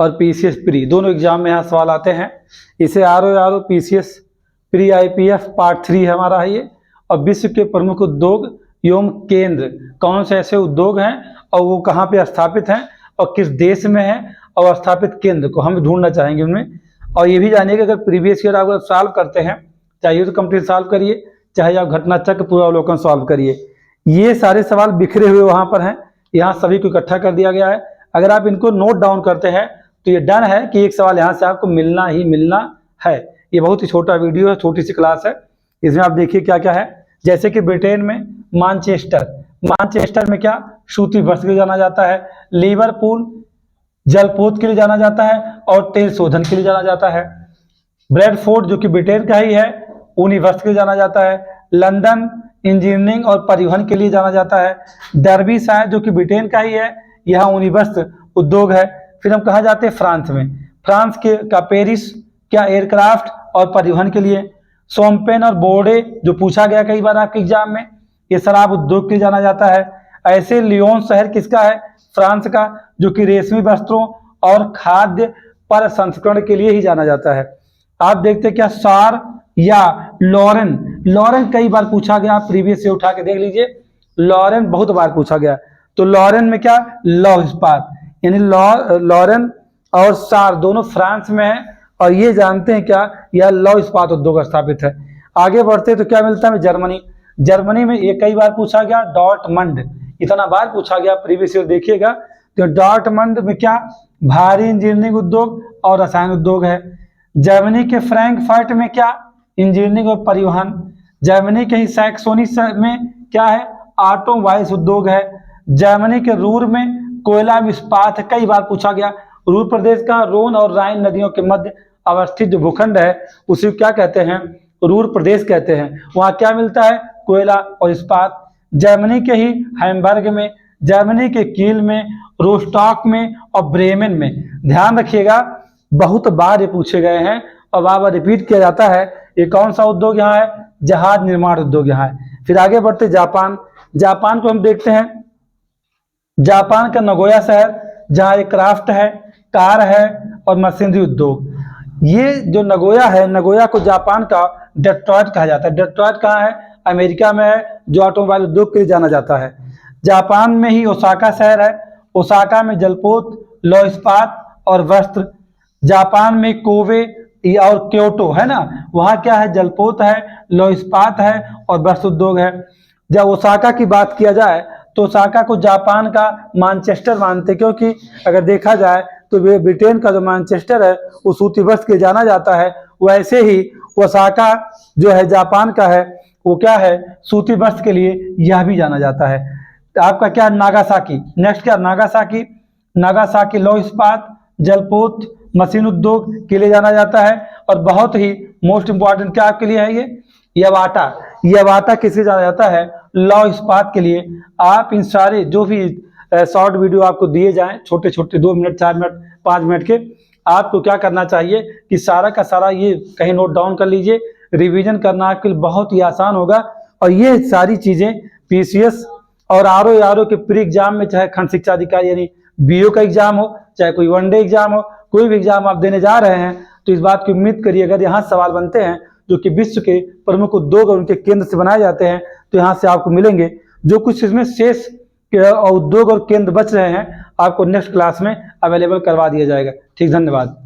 और PCS pre दोनों exam में यहाँ सवाल आते हैं। इसे R PCS pre IPF part 3 है हमारा ये। और विश्व के प्रमुख उद्योग एवं केंद्र कौन से ऐसे उद्योग हैं और वो कहाँ पे स्थापित हैं और किस देश में है, और स्थापित केंद्र को हम ढूंढना चाहेंगे उनमें। और ये भी जानिए कि अगर प्रीवियस ईयर आप सॉल्व करते हैं, चाहे तो कंप्लीट सॉल्व करिए, चाहे आप घटना चक्र पूरा अवलोकन सॉल्व करिए, ये सारे सवाल बिखरे हुए वहाँ पर हैं, यहाँ सभी को इकट्ठा कर दिया गया है। अगर आप इनको नोट डाउन करते हैं तो ये डन है कि एक सवाल यहाँ से आपको मिलना ही मिलना है। ये बहुत ही छोटा वीडियो है, छोटी सी क्लास है, इसमें आप देखिए क्या क्या है। जैसे कि ब्रिटेन में मानचेस्टर में क्या सूती वस्त्र के लिए जाना जाता है, लिवरपूल जलपोत के लिए जाना जाता है और तेल शोधन के लिए जाना जाता है। ब्रेडफोर्ड जो कि ब्रिटेन का ही है, ऊनी वस्त्र के लिए जाना जाता है। लंदन इंजीनियरिंग और परिवहन के लिए जाना जाता है। डर्बीशायर जो कि ब्रिटेन का ही है, यहाँ ऊनी वस्त्र उद्योग है। फिर हम कहाँ जाते हैं, फ्रांस में, फ्रांस के का पेरिस क्या एयरक्राफ्ट और परिवहन के लिए। सोम्पेन और बोर्डे जो पूछा गया कई बार आपके एग्जाम में, ये शराब उद्योग के लिए जाना जाता है। ऐसे लियोन शहर किसका है, फ्रांस का, जो कि रेशमी वस्त्रों और खाद्य पर संस्करण के लिए ही जाना जाता है। आप देखते हैं क्या सार या लॉरेन कई बार पूछा गया, आप प्रीवियस से उठा के देख लीजिए, लॉरेन बहुत बार पूछा गया। तो लॉरेन में क्या लौह इस्पात, यानी लॉरेन और सार दोनों फ्रांस में है और ये जानते हैं क्या, यह लौह इस्पात उद्योग स्थापित है। आगे बढ़ते तो क्या मिलता है, जर्मनी में ये कई बार पूछा गया, डॉर्टमंड, इतना बार पूछा गया प्रीवियस ईयर देखिएगा। तो डॉर्टमंड में क्या भारी इंजीनियरिंग उद्योग और रसायन उद्योग है। जर्मनी के फ्रैंकफर्ट में क्या इंजीनियरिंग और परिवहन। जर्मनी के ही सैक्सोनी में क्या है, ऑटोमोबाइल्स उद्योग है। जर्मनी के रूर में कोयला इस्पात है, कई बार पूछा गया। रूर प्रदेश का रोन और राइन नदियों के मध्य अवस्थित जो भूखंड है उसे क्या कहते हैं, रूर प्रदेश कहते हैं। वहाँ क्या मिलता है, कोयला और इस्पात। जर्मनी के ही हैम्बर्ग में, जर्मनी के कील में, रोस्टॉक में और ब्रेमेन में। ध्यान रखिएगा बहुत बार ये पूछे गए हैं और बार बार रिपीट किया जाता है। ये कौन सा उद्योग यहाँ है, जहाज निर्माण उद्योग यहाँ है। फिर आगे बढ़ते जापान को हम देखते हैं। जापान का नगोया शहर, जहाँ एक क्राफ्ट है, कार है और मशीनरी उद्योग। ये जो नगोया है, नगोया को जापान का डेट्रॉयट कहा जाता है। डेट्रॉयट कहाँ है, अमेरिका में है, जो ऑटोमोबाइल उद्योग के लिए जाना जाता है। जापान में ही ओसाका शहर है, ओसाका में जलपोत, लौह इस्पात और वस्त्र। जापान में कोबे और क्योटो है ना, वहाँ क्या है, जलपोत है, लौह इस्पात है और वस्त्र उद्योग है। जब ओसाका की बात किया जाए तो ओसाका को जापान का मानचेस्टर मानते, क्योंकि अगर देखा जाए तो ब्रिटेन का जो मानचेस्टर है वो सूती वस्त्र के जाना जाता है, वैसे ही ओसाका जो है जापान का है वो क्या है, सूती वस्त्र के लिए यह भी जाना जाता है। आपका क्या, नागासाकी, नेक्स्ट क्या, नागासाकी लौह इस्पात, जलपोत, मशीन उद्योग के लिए जाना जाता है। और बहुत ही मोस्ट इंपॉर्टेंट क्या आपके लिए है, ये यवाटा किससे जाना जाता है, लौह इस्पात के लिए। आप इन सारे जो भी शॉर्ट वीडियो आपको दिए जाएं, छोटे छोटे 2 मिनट 4 मिनट 5 मिनट के, आपको क्या करना चाहिए कि सारा का सारा ये कहीं नोट डाउन कर लीजिए, रिवीजन करना आपके लिए बहुत ही आसान होगा। और ये सारी चीजें पीसीएस और आरओ के प्री एग्जाम में, चाहे खंड शिक्षा अधिकारी यानी बीओ का एग्जाम हो, चाहे कोई वनडे एग्जाम हो, कोई भी एग्जाम आप देने जा रहे हैं, तो इस बात की उम्मीद करिए अगर यहाँ सवाल बनते हैं जो कि विश्व के प्रमुख उद्योग और उनके केंद्र से बनाए जाते हैं, तो यहाँ से आपको मिलेंगे। जो कुछ इसमें शेष उद्योग और केंद्र बच रहे हैं आपको नेक्स्ट क्लास में अवेलेबल करवा दिया जाएगा। ठीक, धन्यवाद।